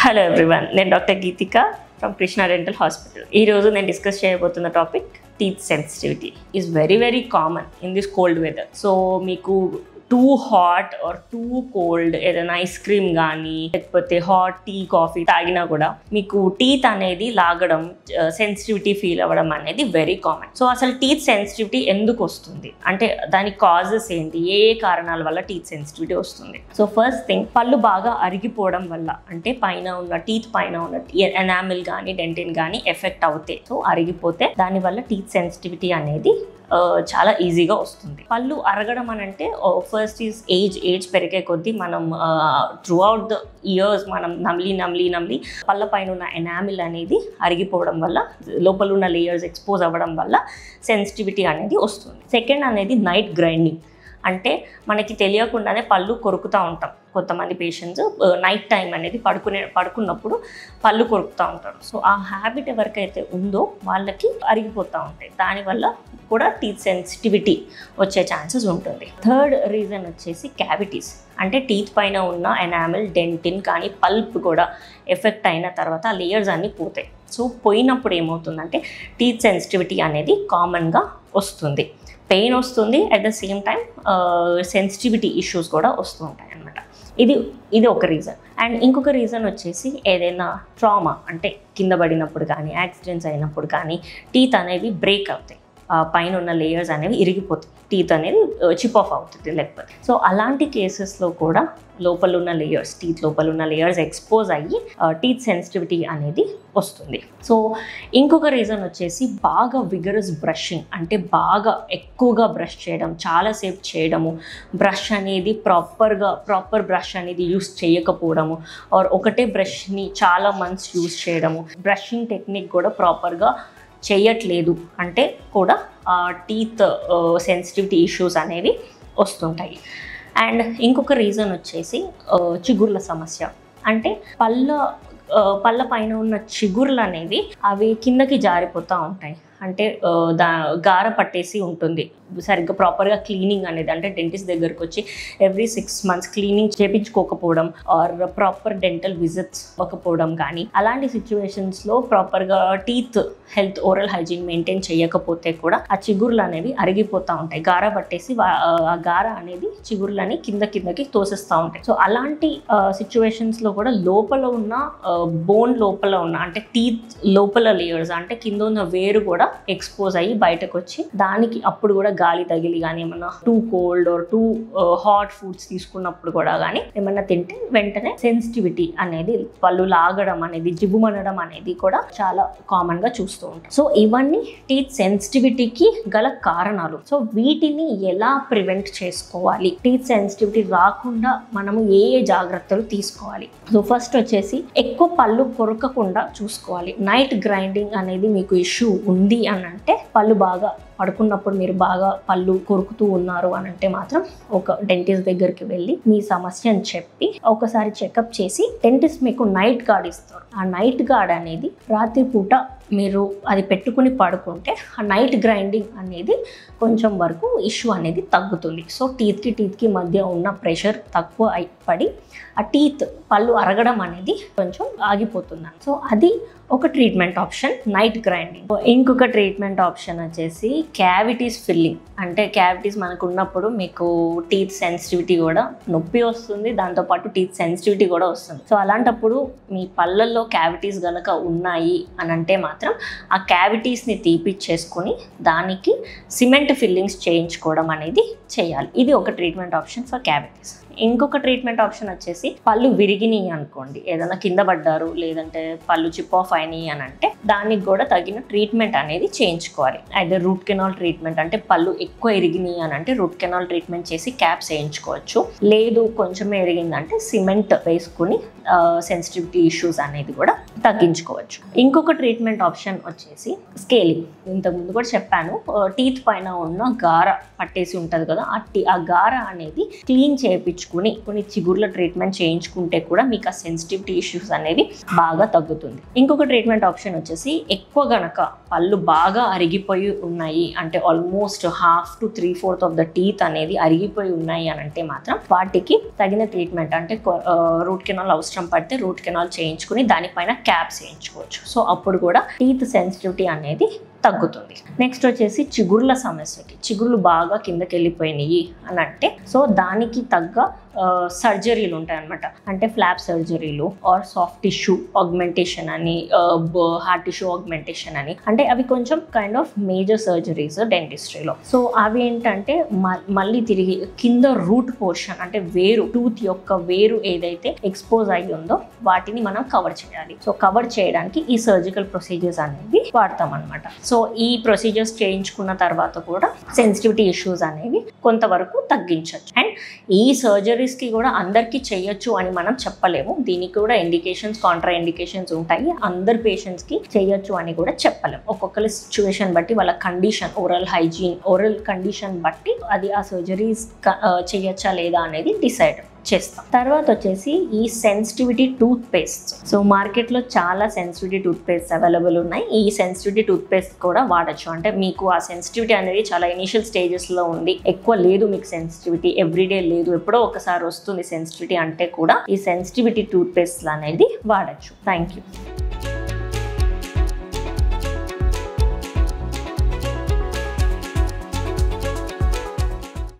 Hello everyone, నేను doctor Geethika from Krishna dental hospital. ఈరోజు నేను డిస్కస్ చేయబోతున్న topic teeth sensitivity is very common in this cold weather. So మీకు too hot or too cold ఏదైనా ice cream కానీ లేకపోతే hot tea coffee తాగినా కూడా మీకు టీత్ అనేది లాగడం, సెన్సిటివిటీ ఫీల్ అవ్వడం అనేది వెరీ కామన్. సో అసలు టీత్ సెన్సిటివిటీ ఎందుకు వస్తుంది అంటే దానికి కాజెస్ ఏంటి, ఏ కారణాల వల్ల టీత్ సెన్సిటివిటీ వస్తుంది? సో ఫస్ట్ థింగ్, పళ్ళు బాగా అరిగిపోవడం వల్ల, అంటే పైన ఉన్న టీత్ పైన ఉన్న ఎనామిల్ కానీ డెంటిన్ కానీ ఎఫెక్ట్ అవుతాయి. సో అరిగిపోతే దానివల్ల టీత్ సెన్సిటివిటీ అనేది చాలా ఈజీగా వస్తుంది. పళ్ళు అరగడం అని అంటే ఫస్ట్ ఈజ్ ఏజ్ పెరిగే కొద్దీ మనం త్రూ అవుట్ ద ఇయర్స్ మనం నమిలి పళ్ళ పైన ఉన్న ఎనామిల్ అనేది అరిగిపోవడం వల్ల, లోపల ఉన్న లేయర్స్ ఎక్స్పోజ్ అవ్వడం వల్ల సెన్సిటివిటీ అనేది వస్తుంది. సెకండ్ అనేది నైట్ గ్రైండింగ్. అంటే మనకి తెలియకుండానే పళ్ళు కొరుకుతూ ఉంటాం. కొంతమంది పేషెంట్స్ నైట్ టైం అనేది పడుకున్నప్పుడు పళ్ళు కొరుకుతూ ఉంటారు. సో ఆ హ్యాబిట్ ఎవరికైతే ఉందో వాళ్ళకి అరిగిపోతూ ఉంటాయి. దానివల్ల కూడా టీత్ సెన్సిటివిటీ వచ్చే ఛాన్సెస్ ఉంటుంది. థర్డ్ రీజన్ వచ్చేసి క్యావిటీస్. అంటే టీత్ పైన ఉన్న ఎనామిల్ డెంటిన్ కానీ పల్ప్ కూడా ఎఫెక్ట్ అయిన తర్వాత ఆ లేయర్స్ అన్నీ పోతాయి. సో పోయినప్పుడు ఏమవుతుందంటే టీత్ సెన్సిటివిటీ అనేది కామన్గా వస్తుంది. పెయిన్ వస్తుంది, at the same time sensitivity issues కూడా వస్తూ ఉంటాయి అన్నమాట. ఇది ఒక రీజన్. అండ్ ఇంకొక రీజన్ వచ్చేసి ఏదైనా ట్రామా, అంటే కింద పడినప్పుడు కానీ యాక్సిడెంట్స్ అయినప్పుడు కానీ టీత్ అనేవి బ్రేక్ అవుతాయి, పైన ఉన్న లేయర్స్ అనేవి ఇరిగిపోతాయి, టీత్ అనేది చిప్ ఆఫ్ అవుతుంది లేకపోతే. సో అలాంటి కేసెస్లో కూడా లోపల ఉన్న లేయర్స్, టీత్ లోపల ఉన్న లేయర్స్ ఎక్స్పోజ్ అయ్యి టీత్ సెన్సిటివిటీ అనేది వస్తుంది. సో ఇంకొక రీజన్ వచ్చేసి బాగా విగరస్ బ్రషింగ్, అంటే బాగా ఎక్కువగా బ్రష్ చేయడం, చాలాసేపు చేయడము, బ్రష్ అనేది ప్రాపర్ బ్రష్ అనేది యూస్ చేయకపోవడము, ఆర్ ఒకటే బ్రష్ని చాలా మంత్స్ యూస్ చేయడము, బ్రషింగ్ టెక్నిక్ కూడా ప్రాపర్గా చేయట్లేదు అంటే కూడా టీత్ సెన్సిటివిటీ ఇష్యూస్ అనేవి వస్తుంటాయి. అండ్ ఇంకొక రీజన్ వచ్చేసి చిగుర్ల సమస్య. అంటే పళ్ళ పైన ఉన్న చిగుర్లు అనేవి అవి కిందకి జారిపోతూ ఉంటాయి. అంటే గార పట్టేసి ఉంటుంది, సరిగ్గా ప్రాపర్గా క్లీనింగ్ అనేది, అంటే డెంటిస్ట్ దగ్గరకు వచ్చి ఎవ్రీ 6 months క్లీనింగ్ చేయించుకోకపోవడం ఆర్ ప్రాపర్ డెంటల్ విజిట్స్ అవ్వకపోవడం కానీ, అలాంటి సిచ్యువేషన్స్లో ప్రాపర్గా teeth health, oral hygiene maintain చేయకపోతే కూడా ఆ చిగుర్లు అనేవి అరిగిపోతూ ఉంటాయి. గార పట్టేసి ఆ గార అనేది చిగుర్లని కిందకి తోసేస్తూ ఉంటాయి. సో అలాంటి సిచ్యువేషన్స్లో కూడా లోపల ఉన్న బోన్ లోపల ఉన్న, అంటే టీత్ లోపల లేయర్స్, అంటే కింద ఉన్న వేరు కూడా ఎక్స్పోజ్ అయ్యి బయటకు వచ్చి, దానికి అప్పుడు కూడా గాలి తగిలి కానీ ఏమన్నా two cold or too hot foods తీసుకున్నప్పుడు కూడా కానీ ఏమన్నా తింటే వెంటనే సెన్సిటివిటీ అనేది, పళ్ళు లాగడం అనేది, జిబ్బుమనడం అనేది కూడా చాలా కామన్ గా చూస్తూ ఉంటాం. సో ఇవన్నీ టీత్ సెన్సిటివిటీకి గల కారణాలు. సో వీటిని ఎలా ప్రివెంట్ చేసుకోవాలి, టీత్ సెన్సిటివిటీ రాకుండా మనము ఏ జాగ్రత్తలు తీసుకోవాలి? సో ఫస్ట్ వచ్చేసి ఎక్కువ పళ్ళు కొరకకుండా చూసుకోవాలి. నైట్ గ్రైండింగ్ అనేది మీకు ఇష్యూ ఉంది అని అంటే, పళ్ళు బాగా పడుకున్నప్పుడు మీరు బాగా పళ్ళు కొరుకుతూ ఉన్నారు అని అంటే మాత్రం ఒక డెంటిస్ట్ దగ్గరికి వెళ్ళి మీ సమస్యను చెప్పి ఒకసారి చెకప్ చేసి, డెంటిస్ట్ మీకు నైట్ గార్డ్ ఇస్తారు. ఆ నైట్ గార్డ్ అనేది రాత్రిపూట మీరు అది పెట్టుకుని పడుకుంటే ఆ నైట్ గ్రైండింగ్ అనేది కొంచెం వరకు ఇష్యూ అనేది తగ్గుతుంది. సో టీత్కి మధ్య ఉన్న ప్రెషర్ తక్కువ పడి ఆ పళ్ళు అరగడం అనేది కొంచెం ఆగిపోతుంది. సో అది ఒక ట్రీట్మెంట్ ఆప్షన్, నైట్ గ్రైండింగ్. ఇంకొక ట్రీట్మెంట్ ఆప్షన్ వచ్చేసి క్యావిటీస్ ఫిల్లింగ్. అంటే క్యావిటీస్ మనకు ఉన్నప్పుడు మీకు టీత్ సెన్సిటివిటీ కూడా నొప్పి వస్తుంది, దాంతోపాటు టీత్ సెన్సిటివిటీ కూడా వస్తుంది. సో అలాంటప్పుడు మీ పళ్ళల్లో క్యావిటీస్ కనుక ఉన్నాయి అని అంటే మాత్రం ఆ క్యావిటీస్ని తీపిచ్చేసుకొని దానికి సిమెంట్ ఫిల్లింగ్స్ చేయించుకోవడం అనేది చేయాలి. ఇది ఒక ట్రీట్మెంట్ ఆప్షన్ ఫర్ క్యావిటీస్. ఇంకొక ట్రీట్మెంట్ ఆప్షన్ వచ్చేసి పళ్ళు విరిగినాయి అనుకోండి, ఏదైనా కింద పడ్డారు లేదంటే పళ్ళు చిప్ ఆఫ్ అయినాయి అని అంటే దానికి కూడా తగిన ట్రీట్మెంట్ అనేది చేయించుకోవాలి. అయితే రూట్ కెనాల్ ట్రీట్మెంట్, అంటే పళ్ళు ఎక్కువ ఎరిగినాయి అని అంటే రూట్ కెనాల్ ట్రీట్మెంట్ చేసి క్యాప్స్ వేయించుకోవచ్చు. లేదు కొంచెం ఎరిగిందంటే సిమెంట్ వేసుకుని సెన్సిటివిటీ ఇష్యూస్ అనేది కూడా తగ్గించుకోవచ్చు. ఇంకొక ట్రీట్మెంట్ ఆప్షన్ వచ్చేసి స్కేలింగ్. ఇంతకుముందు కూడా చెప్పాను, టీత్ పైన ఉన్న గార పట్టేసి ఉంటుంది కదా, ఆ గార అనేది క్లీన్ చేయించుకుని కొన్ని చిగుర్ల ట్రీట్మెంట్ చేయించుకుంటే కూడా మీకు ఆ సెన్సిటివిటీ ఇష్యూస్ అనేది బాగా తగ్గుతుంది. ఇంకొక ట్రీట్మెంట్ ఆప్షన్ వచ్చేసి ఎక్కువ గనక పళ్ళు బాగా అరిగిపోయి ఉన్నాయి అంటే almost 1/2 to 3/4 of the teeth అనేది అరిగిపోయి ఉన్నాయి అని అంటే మాత్రం వాటికి తగిన ట్రీట్మెంట్ అంటే రూట్ కెనాల్ అవసరం పడితే రూట్ కెనాల్ చేయించుకుని దానిపైన క్యాప్స్ వేయించుకోవచ్చు. సో అప్పుడు కూడా టీత్ సెన్సిటివిటీ అనేది తగ్గుతుంది. నెక్స్ట్ వచ్చేసి చిగుర్ల సమస్యకి, చిగుర్లు బాగా కిందకి వెళ్ళిపోయినాయి అని అంటే సో దానికి తగ్గ సర్జరీలు ఉంటాయన్నమాట. అంటే ఫ్లాప్ సర్జరీలు ఆర్ సాఫ్ట్ టిష్యూ ఆగ్మెంటేషన్ అని, హార్డ్ టిష్యూ ఆగ్మెంటేషన్ అని, అంటే అవి కొంచెం కైండ్ ఆఫ్ మేజర్ సర్జరీస్ డెంటిస్ట్రీలో. సో అవి ఏంటంటే మళ్ళీ తిరిగి కింద రూట్ పోర్షన్ అంటే వేరు, టూత్ యొక్క వేరు ఏదైతే ఎక్స్పోజ్ అయ్యి ఉందో వాటిని మనం కవర్ చేయాలి. సో కవర్ చేయడానికి ఈ సర్జికల్ ప్రొసీజర్స్ అనేవి వాడతాం అనమాట. సో ఈ ప్రొసీజర్స్ చేయించుకున్న తర్వాత కూడా సెన్సిటివిటీ ఇష్యూస్ అనేవి కొంతవరకు తగ్గించవచ్చు. అండ్ ఈ సర్జరీస్కి కూడా అందరికీ చేయొచ్చు అని మనం చెప్పలేము. దీనికి కూడా ఇండికేషన్స్, కాంట్రా ఇండికేషన్స్ ఉంటాయి. అందరు పేషెంట్స్కి చేయొచ్చు అని కూడా చెప్పలేము. ఒక్కొక్కరి సిచ్యువేషన్ బట్టి, వాళ్ళ కండిషన్, ఓరల్ కండిషన్ బట్టి అది ఆ సర్జరీస్ చేయొచ్చా లేదా అనేది డిసైడ్ చేస్తాం. తర్వాత వచ్చేసి ఈ సెన్సిటివిటీ టూత్ పేస్ట్. సో మార్కెట్లో చాలా సెన్సిటివిటీ టూత్ పేస్ట్ అవైలబుల్ ఉన్నాయి. ఈ సెన్సిటివిటీ టూత్ పేస్ట్ కూడా వాడచ్చు. అంటే మీకు ఆ సెన్సిటివిటీ అనేది చాలా ఇనిషియల్ స్టేజెస్లో ఉంది, ఎక్కువ లేదు మీకు సెన్సిటివిటీ, ఎవ్రీడే లేదు, ఎప్పుడో ఒకసారి వస్తుంది సెన్సిటివిటీ అంటే కూడా ఈ సెన్సిటివిటీ టూత్ పేస్ట్ అనేది వాడచ్చు. Thank you.